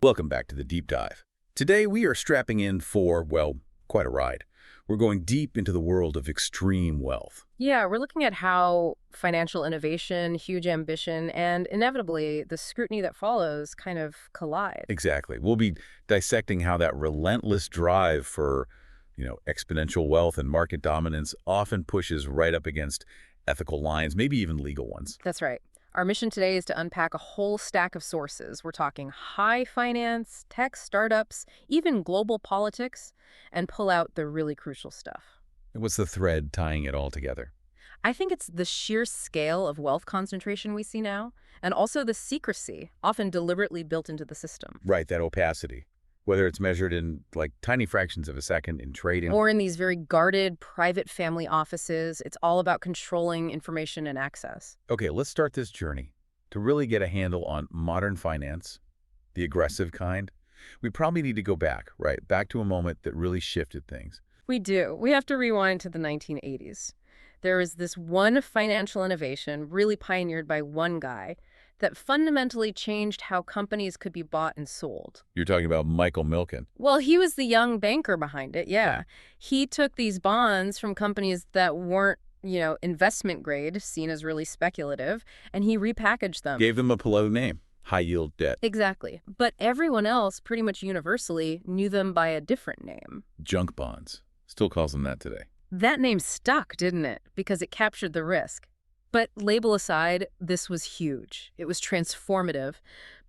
Welcome back to the Deep Dive. Today we are strapping in for, well, quite a ride. We're going deep into the world of extreme wealth. Yeah, we're looking at how financial innovation, huge ambition, and inevitably the scrutiny that follows kind of collide. Exactly. We'll be dissecting how that relentless drive for, exponential wealth and market dominance often pushes right up against ethical lines, maybe even legal ones. That's right. Our mission today is to unpack a whole stack of sources. We're talking high finance, tech startups, even global politics, and pull out the really crucial stuff. And what's the thread tying it all together? I think it's the sheer scale of wealth concentration we see now, and also the secrecy, often deliberately built into the system. Right, that opacity. Whether it's measured in, tiny fractions of a second in trading. Or in these very guarded private family offices, it's all about controlling information and access. Okay, let's start this journey. To really get a handle on modern finance, the aggressive kind, we probably need to go back, right? Back to a moment that really shifted things. We do. We have to rewind to the 1980s. There was this one financial innovation really pioneered by one guy that fundamentally changed how companies could be bought and sold. You're talking about Michael Milken. Well, he was the young banker behind it, yeah. He took these bonds from companies that weren't, investment grade, seen as really speculative, and he repackaged them. Gave them a polite name, high-yield debt. Exactly. But everyone else, pretty much universally, knew them by a different name. Junk bonds. Still calls them that today. That name stuck, didn't it? Because it captured the risk. But label aside, this was huge. It was transformative.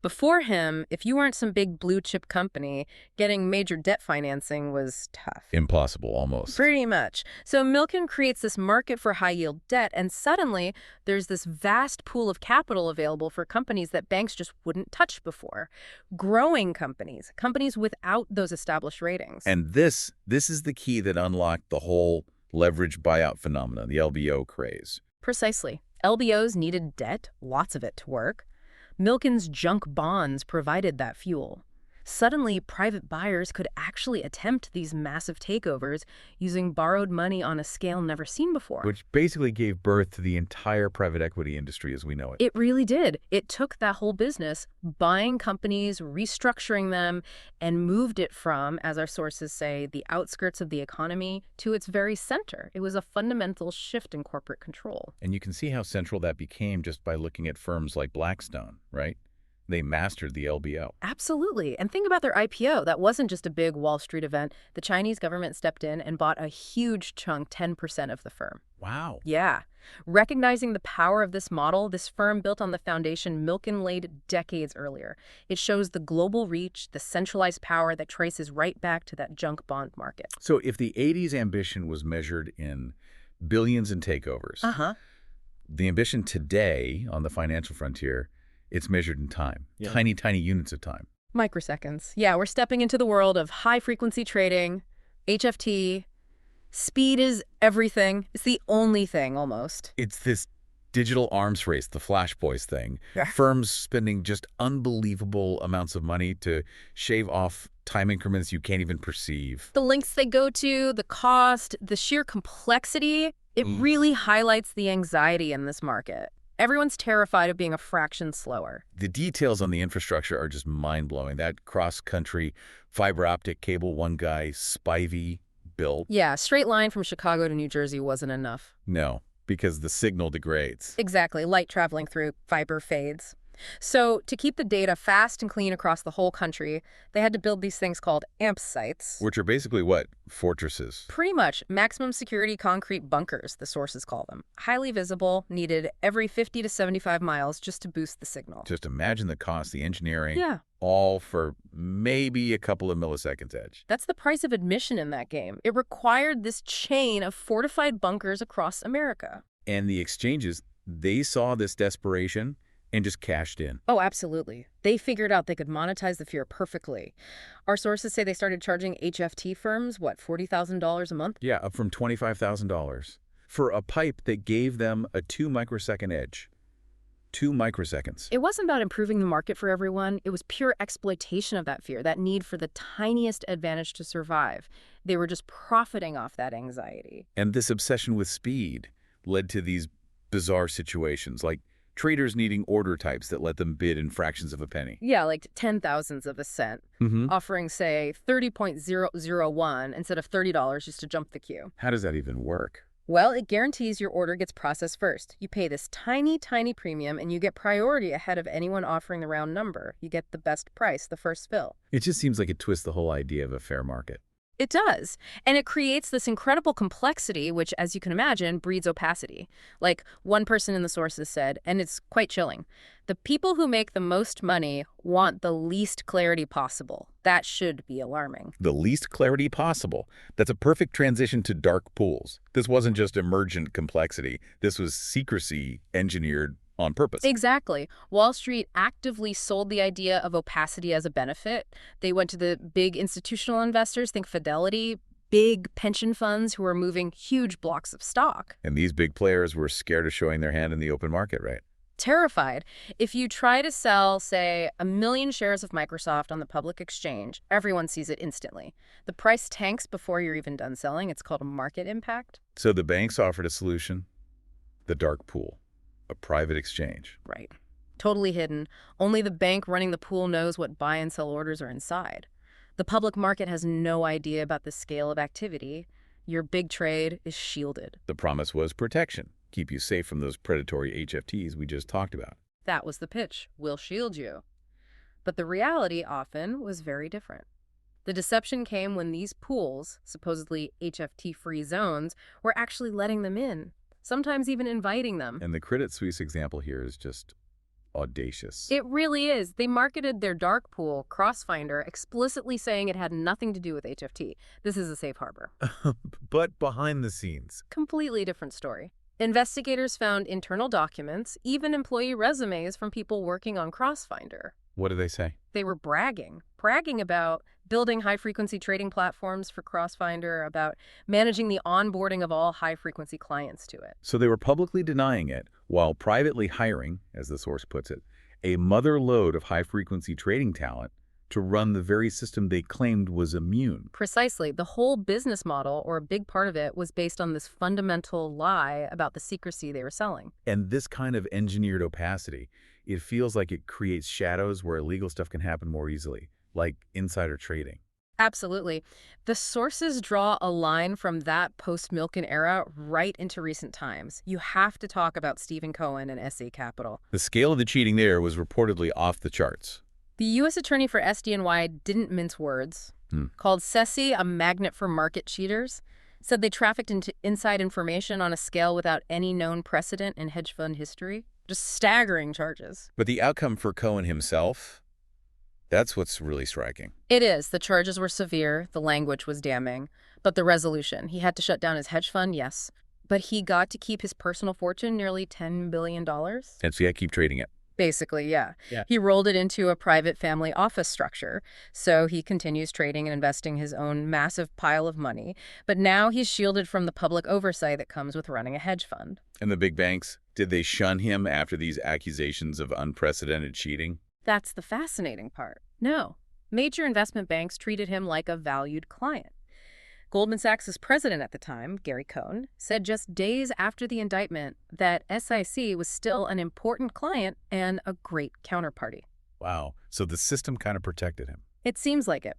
Before him, if you weren't some big blue-chip company, getting major debt financing was tough. Impossible, almost. Pretty much. So Milken creates this market for high-yield debt, and suddenly there's this vast pool of capital available for companies that banks just wouldn't touch before. Growing companies, companies without those established ratings. And this is the key that unlocked the whole leverage buyout phenomenon, the LBO craze. Precisely. LBOs needed debt, lots of it, to work. Milken's junk bonds provided that fuel. Suddenly, private buyers could actually attempt these massive takeovers using borrowed money on a scale never seen before. Which basically gave birth to the entire private equity industry as we know it. It really did. It took that whole business, buying companies, restructuring them, and moved it from, as our sources say, the outskirts of the economy to its very center. It was a fundamental shift in corporate control. And you can see how central that became just by looking at firms like Blackstone, right? They mastered the LBO. Absolutely. And think about their IPO. That wasn't just a big Wall Street event. The Chinese government stepped in and bought a huge chunk, 10% of the firm. Wow. Yeah. Recognizing the power of this model, this firm built on the foundation Milken laid decades earlier. It shows the global reach, the centralized power that traces right back to that junk bond market. So if the 80s ambition was measured in billions in takeovers, the ambition today on the financial frontier, it's measured in time, tiny, tiny units of time. Microseconds. Yeah, we're stepping into the world of high-frequency trading, HFT. Speed is everything. It's the only thing, almost. It's this digital arms race, the Flash Boys thing. Yeah. Firms spending just unbelievable amounts of money to shave off time increments you can't even perceive. The links they go to, the cost, the sheer complexity, it really highlights the anxiety in this market. Everyone's terrified of being a fraction slower. The details on the infrastructure are just mind-blowing. That cross-country fiber optic cable one guy, Spivey, built. Yeah, straight line from Chicago to New Jersey wasn't enough. No, because the signal degrades. Exactly. Light traveling through fiber fades. So to keep the data fast and clean across the whole country, they had to build these things called AMP sites. Which are basically what? Fortresses. Pretty much. Maximum security concrete bunkers, the sources call them. Highly visible, needed every 50 to 75 miles just to boost the signal. Just imagine the cost, the engineering. Yeah. All for maybe a couple of milliseconds edge. That's the price of admission in that game. It required this chain of fortified bunkers across America. And the exchanges, they saw this desperation and just cashed in. Oh, absolutely. They figured out they could monetize the fear perfectly. Our sources say they started charging HFT firms, $40,000 a month? Yeah, up from $25,000 for a pipe that gave them a 2-microsecond edge. 2 microseconds. It wasn't about improving the market for everyone. It was pure exploitation of that fear, that need for the tiniest advantage to survive. They were just profiting off that anxiety. And this obsession with speed led to these bizarre situations, like Traders needing order types that let them bid in fractions of a penny. Yeah, like 10,000ths of a cent, offering, say, 30.001 instead of $30 just to jump the queue. How does that even work? Well, it guarantees your order gets processed first. You pay this tiny, tiny premium, and you get priority ahead of anyone offering the round number. You get the best price, the first fill. It just seems like it twists the whole idea of a fair market. It does. And it creates this incredible complexity, which, as you can imagine, breeds opacity. Like one person in the sources said, and it's quite chilling, the people who make the most money want the least clarity possible. That should be alarming. The least clarity possible. That's a perfect transition to dark pools. This wasn't just emergent complexity. This was secrecy engineered on purpose. Exactly. Wall Street actively sold the idea of opacity as a benefit. They went to the big institutional investors, think Fidelity, big pension funds who were moving huge blocks of stock. And these big players were scared of showing their hand in the open market, right? Terrified. If you try to sell, say, 1 million shares of Microsoft on the public exchange, everyone sees it instantly. The price tanks before you're even done selling. It's called a market impact. So the banks offered a solution, the dark pool. A private exchange. Right. Totally hidden. Only the bank running the pool knows what buy and sell orders are inside. The public market has no idea about the scale of activity. Your big trade is shielded. The promise was protection. Keep you safe from those predatory HFTs we just talked about. That was the pitch. We'll shield you. But the reality often was very different. The deception came when these pools, supposedly HFT-free zones, were actually letting them in. Sometimes even inviting them. And the Credit Suisse example here is just audacious. It really is. They marketed their dark pool, Crossfinder, explicitly saying it had nothing to do with HFT. This is a safe harbor. But behind the scenes. Completely different story. Investigators found internal documents, even employee resumes from people working on Crossfinder. What did they say? They were bragging about building high-frequency trading platforms for Crossfinder, about managing the onboarding of all high-frequency clients to it. So they were publicly denying it, while privately hiring, as the source puts it, a mother lode of high-frequency trading talent to run the very system they claimed was immune. Precisely. The whole business model, or a big part of it, was based on this fundamental lie about the secrecy they were selling. And this kind of engineered opacity, it feels like it creates shadows where illegal stuff can happen more easily, like insider trading. Absolutely. The sources draw a line from that post-Milken era right into recent times. You have to talk about Stephen Cohen and SC Capital. The scale of the cheating there was reportedly off the charts. The U.S. attorney for SDNY didn't mince words, called SESI a magnet for market cheaters, said they trafficked into inside information on a scale without any known precedent in hedge fund history. Just staggering charges. But the outcome for Cohen himself, that's what's really striking. It is. The charges were severe. The language was damning. But the resolution, he had to shut down his hedge fund, yes. But he got to keep his personal fortune, nearly $10 billion. And so yeah, keep trading it. Basically, yeah. He rolled it into a private family office structure. So he continues trading and investing his own massive pile of money. But now he's shielded from the public oversight that comes with running a hedge fund. And the big banks, did they shun him after these accusations of unprecedented cheating? That's the fascinating part. No. Major investment banks treated him like a valued client. Goldman Sachs' president at the time, Gary Cohn, said just days after the indictment that SIC was still an important client and a great counterparty. Wow. So the system kind of protected him. It seems like it.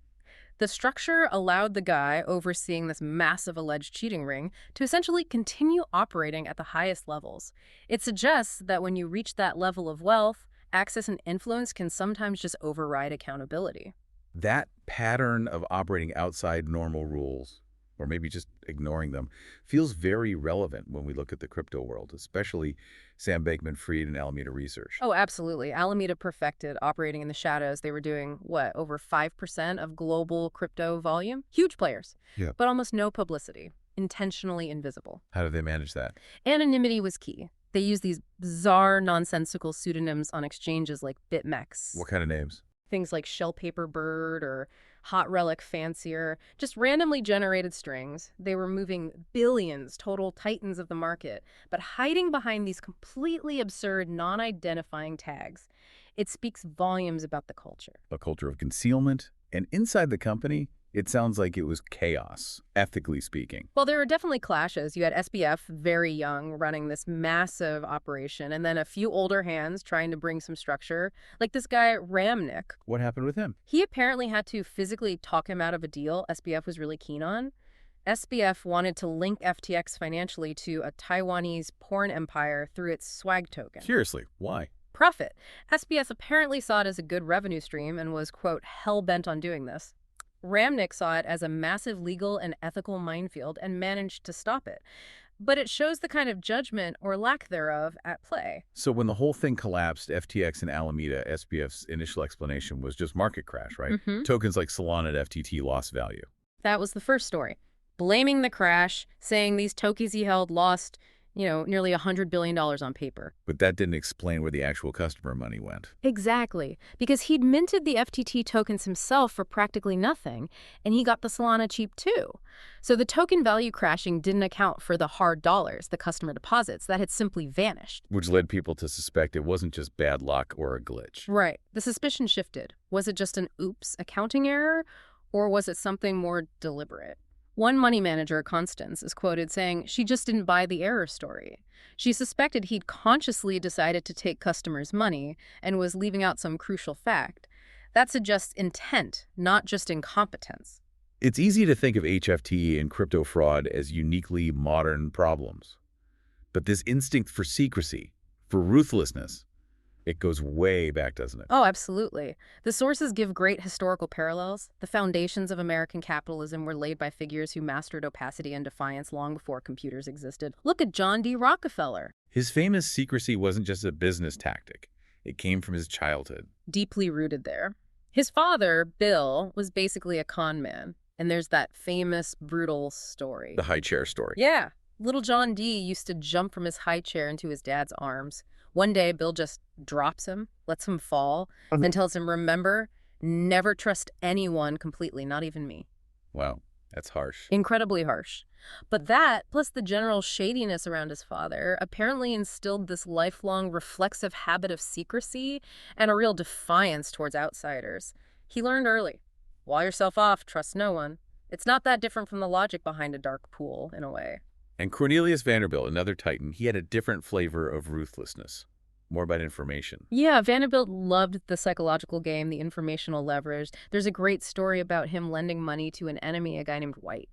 The structure allowed the guy overseeing this massive alleged cheating ring to essentially continue operating at the highest levels. It suggests that when you reach that level of wealth, access and influence can sometimes just override accountability. That pattern of operating outside normal rules, or maybe just ignoring them, feels very relevant when we look at the crypto world, especially Sam Bankman-Fried and Alameda Research. Oh, absolutely. Alameda perfected operating in the shadows. They were doing, over 5% of global crypto volume? Huge players, but almost no publicity, intentionally invisible. How did they manage that? Anonymity was key. They used these bizarre, nonsensical pseudonyms on exchanges like BitMEX. What kind of names? Things like Shell Paper Bird or Hot Relic Fancier, just randomly generated strings. They were moving billions, total titans of the market, but hiding behind these completely absurd, non-identifying tags. It speaks volumes about the culture. A culture of concealment. And inside the company, It sounds like it was chaos, ethically speaking. Well, there were definitely clashes. You had SBF, very young, running this massive operation, and then a few older hands trying to bring some structure, like this guy Ramnick. What happened with him? He apparently had to physically talk him out of a deal SBF was really keen on. SBF wanted to link FTX financially to a Taiwanese porn empire through its swag token. Seriously, why? Profit. SBF apparently saw it as a good revenue stream and was, quote, hell-bent on doing this. Ramnick saw it as a massive legal and ethical minefield and managed to stop it. But it shows the kind of judgment, or lack thereof, at play. So when the whole thing collapsed, FTX and Alameda, SBF's initial explanation was just market crash, right? Tokens like Solana at FTT lost value. That was the first story. Blaming the crash, saying these tokens he held lost, nearly $100 billion on paper. But that didn't explain where the actual customer money went. Exactly, because he'd minted the FTT tokens himself for practically nothing, and he got the Solana cheap too. So the token value crashing didn't account for the hard dollars, the customer deposits, that had simply vanished. Which led people to suspect it wasn't just bad luck or a glitch. Right. The suspicion shifted. Was it just an oops accounting error, or was it something more deliberate? One money manager, Constance, is quoted saying she just didn't buy the error story. She suspected he'd consciously decided to take customers' money and was leaving out some crucial fact. That suggests intent, not just incompetence. It's easy to think of HFT and crypto fraud as uniquely modern problems. But this instinct for secrecy, for ruthlessness, it goes way back, doesn't it? Oh, absolutely. The sources give great historical parallels. The foundations of American capitalism were laid by figures who mastered opacity and defiance long before computers existed. Look at John D. Rockefeller. His famous secrecy wasn't just a business tactic. It came from his childhood. Deeply rooted there. His father, Bill, was basically a con man. And there's that famous, brutal story. The high chair story. Yeah. Little John D. used to jump from his high chair into his dad's arms. One day, Bill just drops him, lets him fall, and tells him, remember, never trust anyone completely, not even me. Wow, that's harsh. Incredibly harsh. But that, plus the general shadiness around his father, apparently instilled this lifelong reflexive habit of secrecy and a real defiance towards outsiders. He learned early. Wall yourself off, trust no one. It's not that different from the logic behind a dark pool, in a way. And Cornelius Vanderbilt, another titan, he had a different flavor of ruthlessness. More about information. Yeah, Vanderbilt loved the psychological game, the informational leverage. There's a great story about him lending money to an enemy, a guy named White.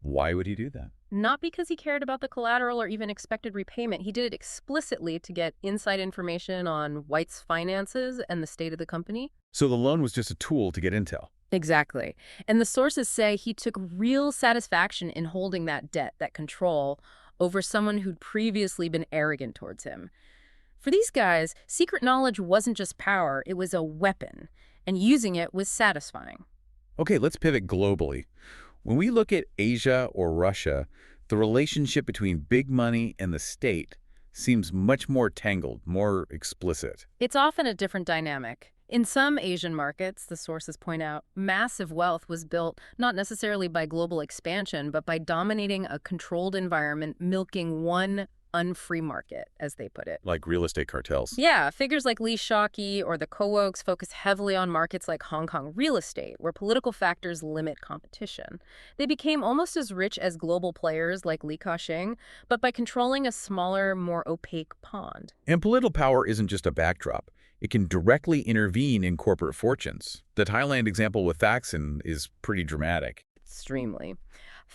Why would he do that? Not because he cared about the collateral or even expected repayment. He did it explicitly to get inside information on White's finances and the state of the company. So the loan was just a tool to get intel. Exactly. And the sources say he took real satisfaction in holding that debt, that control, over someone who'd previously been arrogant towards him. For these guys, secret knowledge wasn't just power, it was a weapon, and using it was satisfying. Okay, let's pivot globally. When we look at Asia or Russia, the relationship between big money and the state seems much more tangled, more explicit. It's often a different dynamic. In some Asian markets, the sources point out, massive wealth was built not necessarily by global expansion, but by dominating a controlled environment, milking one unfree market, as they put it. Like real estate cartels. Yeah, figures like Lee Shockey or the Co-Oaks focus heavily on markets like Hong Kong real estate, where political factors limit competition. They became almost as rich as global players like Li Ka-shing, but by controlling a smaller, more opaque pond. And political power isn't just a backdrop. It can directly intervene in corporate fortunes. The Thailand example with Thaksin is pretty dramatic. Extremely.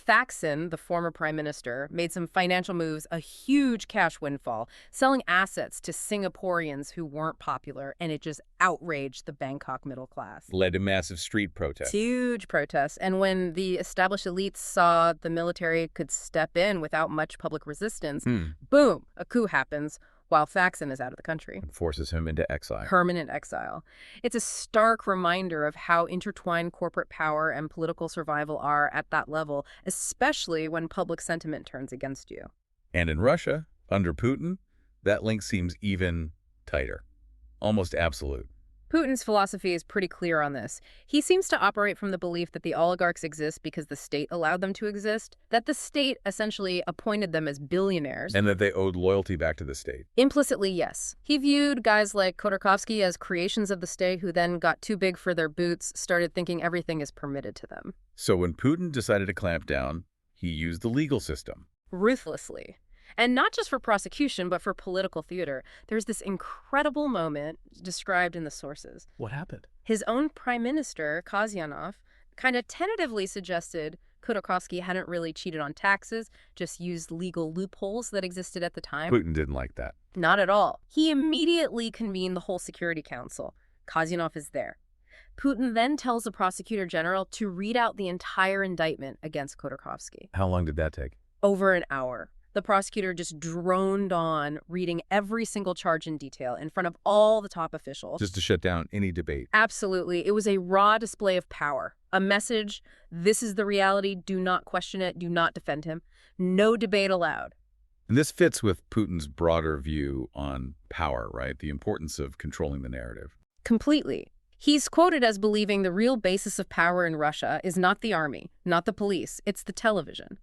Thaksin, the former prime minister, made some financial moves, a huge cash windfall, selling assets to Singaporeans who weren't popular, and it just outraged the Bangkok middle class. Led to massive street protests. Huge protests. And when the established elites saw the military could step in without much public resistance, boom, a coup happens while Thaksin is out of the country. And forces him into exile. Permanent exile. It's a stark reminder of how intertwined corporate power and political survival are at that level, especially when public sentiment turns against you. And in Russia, under Putin, that link seems even tighter, almost absolute. Putin's philosophy is pretty clear on this. He seems to operate from the belief that the oligarchs exist because the state allowed them to exist, that the state essentially appointed them as billionaires. And that they owed loyalty back to the state. Implicitly, yes. He viewed guys like Khodorkovsky as creations of the state who then got too big for their boots, started thinking everything is permitted to them. So when Putin decided to clamp down, he used the legal system. Ruthlessly. And not just for prosecution, but for political theater. There's this incredible moment described in the sources. What happened? His own prime minister, Kazyanov, kind of tentatively suggested Khodorkovsky hadn't really cheated on taxes, just used legal loopholes that existed at the time. Putin didn't like that. Not at all. He immediately convened the whole Security Council. Kazyanov is there. Putin then tells the prosecutor general to read out the entire indictment against Khodorkovsky. How long did that take? Over an hour. The prosecutor just droned on, reading every single charge in detail in front of all the top officials. Just to shut down any debate. Absolutely. It was a raw display of power. A message, this is the reality, do not question it, do not defend him. No debate allowed. And this fits with Putin's broader view on power, right? The importance of controlling the narrative. Completely. He's quoted as believing the real basis of power in Russia is not the army, not the police, it's the television.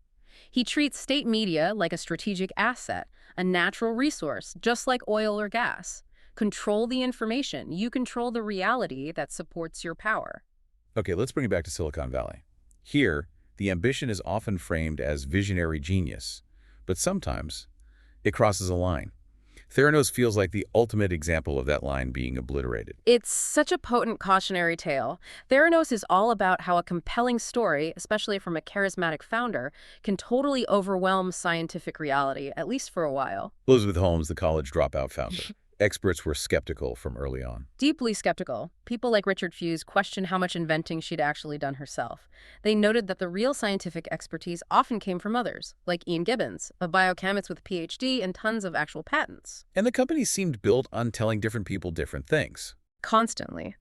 He treats state media like a strategic asset, a natural resource, just like oil or gas. Control the information. You control the reality that supports your power. Okay, let's bring it back to Silicon Valley. Here, the ambition is often framed as visionary genius, but sometimes it crosses a line. Theranos feels like the ultimate example of that line being obliterated. It's such a potent cautionary tale. Theranos is all about how a compelling story, especially from a charismatic founder, can totally overwhelm scientific reality, at least for a while. Elizabeth Holmes, the college dropout founder. Experts were skeptical from early on. Deeply skeptical. People like Richard Fuse questioned how much inventing she'd actually done herself. They noted that the real scientific expertise often came from others, like Ian Gibbons, a biochemist with a PhD and tons of actual patents. And the company seemed built on telling different people different things. Constantly.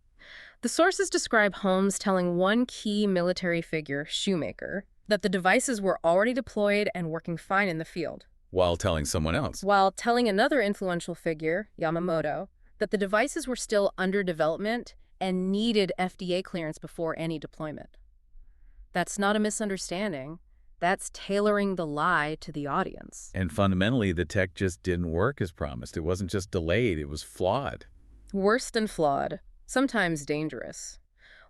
The sources describe Holmes telling one key military figure, Shoemaker, that the devices were already deployed and working fine in the field. While telling someone else. While telling another influential figure, Yamamoto, that the devices were still under development and needed FDA clearance before any deployment. That's not a misunderstanding. That's tailoring the lie to the audience. And fundamentally, the tech just didn't work as promised. It wasn't just delayed, it was flawed. Worse than flawed, sometimes dangerous.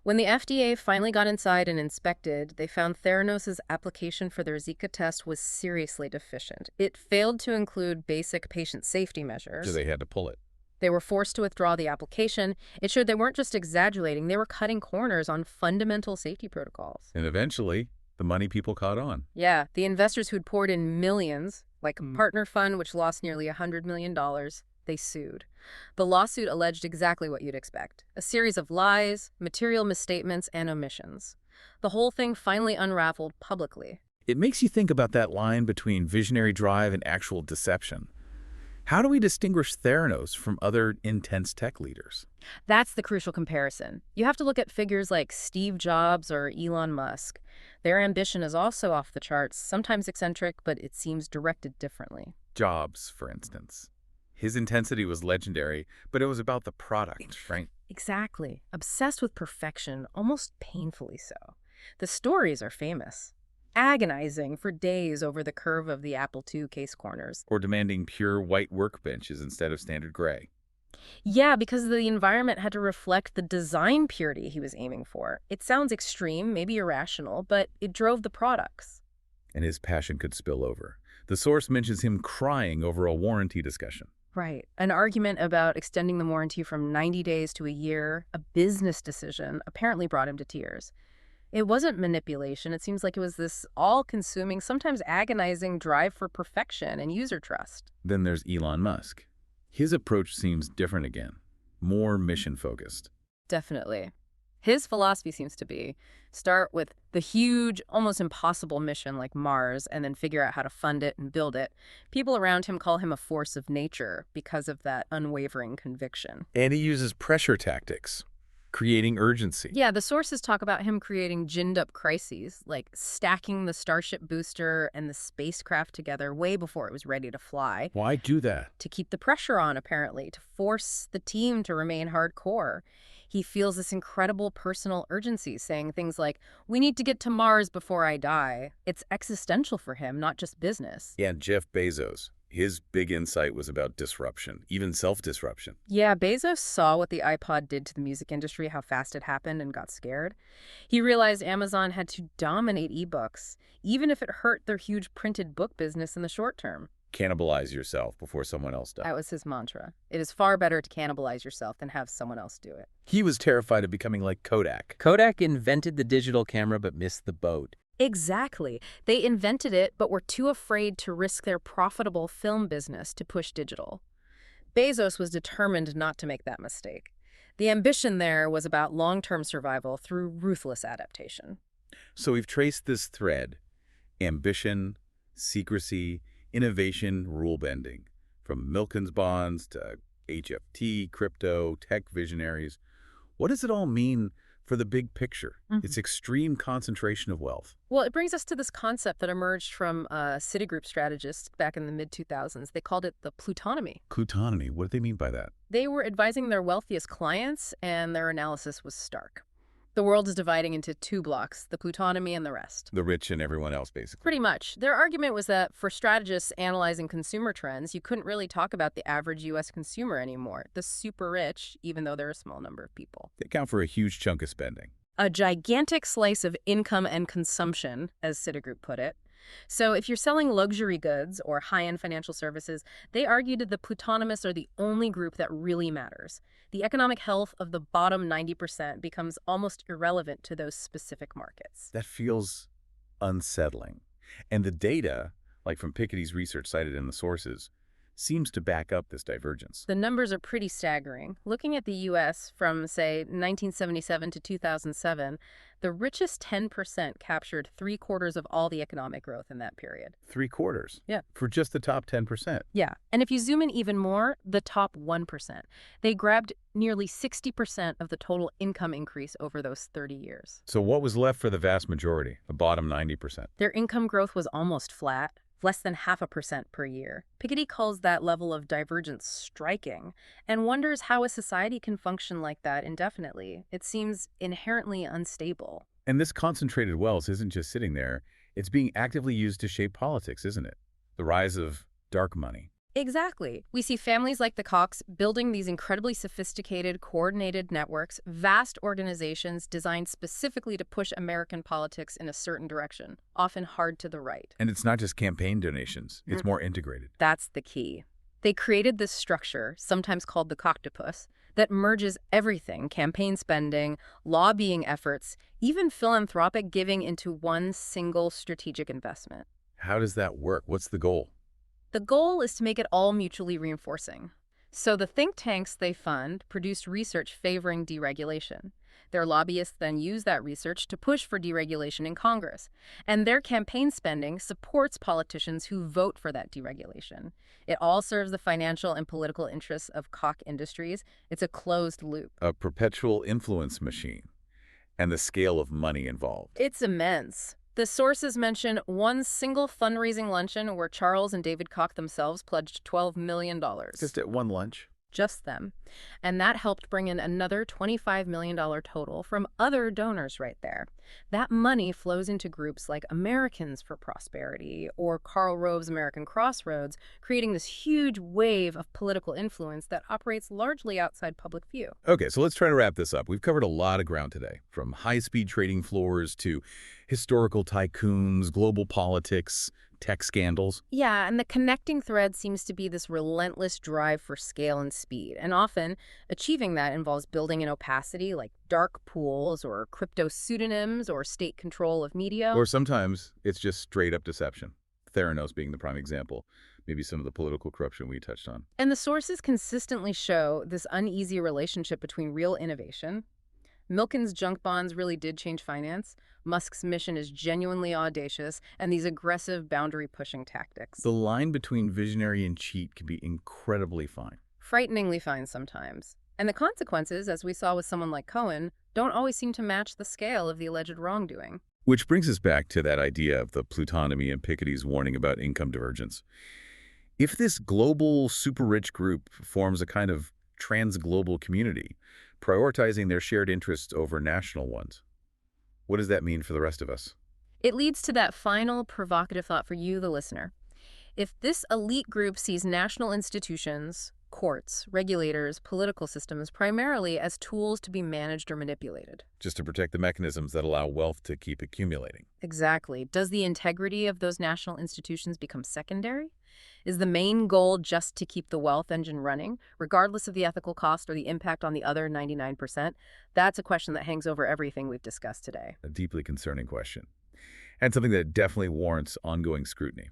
When the FDA finally got inside and inspected, they found Theranos' application for their Zika test was seriously deficient. It failed to include basic patient safety measures. So they had to pull it. They were forced to withdraw the application. It showed they weren't just exaggerating, they were cutting corners on fundamental safety protocols. And eventually, the money people caught on. Yeah, the investors who'd poured in millions, like a partner fund which lost nearly $100 million, they sued. The lawsuit alleged exactly what you'd expect, a series of lies, material misstatements, and omissions. The whole thing finally unraveled publicly. It makes you think about that line between visionary drive and actual deception. How do we distinguish Theranos from other intense tech leaders? That's the crucial comparison. You have to look at figures like Steve Jobs or Elon Musk. Their ambition is also off the charts, sometimes eccentric, but it seems directed differently. Jobs, for instance. His intensity was legendary, but it was about the product, right? Exactly. Obsessed with perfection, almost painfully so. The stories are famous. Agonizing for days over the curve of the Apple II case corners. Or demanding pure white workbenches instead of standard gray. Yeah, because the environment had to reflect the design purity he was aiming for. It sounds extreme, maybe irrational, but it drove the products. And his passion could spill over. The source mentions him crying over a warranty discussion. Right. An argument about extending the warranty from 90 days to a year, a business decision, apparently brought him to tears. It wasn't manipulation. It seems like it was this all-consuming, sometimes agonizing drive for perfection and user trust. Then there's Elon Musk. His approach seems different again, more mission-focused. Definitely. His philosophy seems to be start with the huge, almost impossible mission like Mars and then figure out how to fund it and build it. People around him call him a force of nature because of that unwavering conviction. And he uses pressure tactics, creating urgency. Yeah, the sources talk about him creating ginned-up crises, like stacking the Starship booster and the spacecraft together way before it was ready to fly. Why do that? To keep the pressure on, apparently, to force the team to remain hardcore. He feels this incredible personal urgency, saying things like, "We need to get to Mars before I die." It's existential for him, not just business. And Jeff Bezos, his big insight was about disruption, even self-disruption. Yeah, Bezos saw what the iPod did to the music industry, how fast it happened, and got scared. He realized Amazon had to dominate ebooks, even if it hurt their huge printed book business in the short term. Cannibalize yourself before someone else does. That was his mantra. It is far better to cannibalize yourself than have someone else do it. He was terrified of becoming like Kodak. Kodak invented the digital camera but missed the boat. Exactly. They invented it, but were too afraid to risk their profitable film business to push digital. Bezos was determined not to make that mistake. The ambition there was about long-term survival through ruthless adaptation. So we've traced this thread: ambition, secrecy, innovation, rule bending, from Milken's bonds to HFT, crypto, tech visionaries. What does it all mean for the big picture? Its extreme concentration of wealth. Well, it brings us to this concept that emerged from Citigroup strategists back in the mid-2000s. They called it the plutonomy. Plutonomy, what do they mean by that? They were advising their wealthiest clients, and their analysis was stark. The world is dividing into two blocks, the plutonomy and the rest. The rich and everyone else, basically. Pretty much. Their argument was that for strategists analyzing consumer trends, you couldn't really talk about the average U.S. consumer anymore. The super rich, even though they're a small number of people. They account for a huge chunk of spending. A gigantic slice of income and consumption, as Citigroup put it. So if you're selling luxury goods or high-end financial services, they argued that the plutonomists are the only group that really matters. The economic health of the bottom 90% becomes almost irrelevant to those specific markets. That feels unsettling. And the data, like from Piketty's research cited in the sources, seems to back up this divergence. The numbers are pretty staggering. Looking at the U.S. from, say, 1977 to 2007, the richest 10% captured 3/4 of all the economic growth in that period. 3/4? Yeah. For just the top 10%. Yeah. And if you zoom in even more, the top 1%. They grabbed nearly 60% of the total income increase over those 30 years. So what was left for the vast majority, the bottom 90%? Their income growth was almost flat, less than 0.5% per year. Piketty calls that level of divergence striking and wonders how a society can function like that indefinitely. It seems inherently unstable. And this concentrated wealth isn't just sitting there. It's being actively used to shape politics, isn't it? The rise of dark money. Exactly. We see families like the Kochs building these incredibly sophisticated, coordinated networks, vast organizations designed specifically to push American politics in a certain direction, often hard to the right. And it's not just campaign donations. It's more integrated. That's the key. They created this structure, sometimes called the Coctopus, that merges everything: campaign spending, lobbying efforts, even philanthropic giving into one single strategic investment. How does that work? What's the goal? The goal is to make it all mutually reinforcing. So the think tanks they fund produce research favoring deregulation. Their lobbyists then use that research to push for deregulation in Congress. And their campaign spending supports politicians who vote for that deregulation. It all serves the financial and political interests of Koch Industries. It's a closed loop. A perpetual influence machine. And the scale of money involved. It's immense. The sources mention one single fundraising luncheon where Charles and David Koch themselves pledged $12 million. Just at one lunch? Just them. And that helped bring in another $25 million total from other donors right there. That money flows into groups like Americans for Prosperity or Karl Rove's American Crossroads, creating this huge wave of political influence that operates largely outside public view. Okay, so let's try to wrap this up. We've covered a lot of ground today, from high-speed trading floors to historical tycoons, global politics, tech scandals. Yeah, and the connecting thread seems to be this relentless drive for scale and speed. And often, achieving that involves building in opacity like dark pools or crypto pseudonyms or state control of media. Or sometimes it's just straight-up deception. Theranos being the prime example. Maybe some of the political corruption we touched on. And the sources consistently show this uneasy relationship between real innovation. Milken's junk bonds really did change finance. Musk's mission is genuinely audacious, and these aggressive boundary-pushing tactics. The line between visionary and cheat can be incredibly fine. Frighteningly fine sometimes. And the consequences, as we saw with someone like Cohen, don't always seem to match the scale of the alleged wrongdoing. Which brings us back to that idea of the plutonomy and Piketty's warning about income divergence. If this global super-rich group forms a kind of trans-global community, prioritizing their shared interests over national ones. What does that mean for the rest of us? It leads to that final provocative thought for you, the listener. If this elite group sees national institutions, courts, regulators, political systems primarily as tools to be managed or manipulated. Just to protect the mechanisms that allow wealth to keep accumulating. Exactly. Does the integrity of those national institutions become secondary? Is the main goal just to keep the wealth engine running, regardless of the ethical cost or the impact on the other 99%? That's a question that hangs over everything we've discussed today. A deeply concerning question. And something that definitely warrants ongoing scrutiny.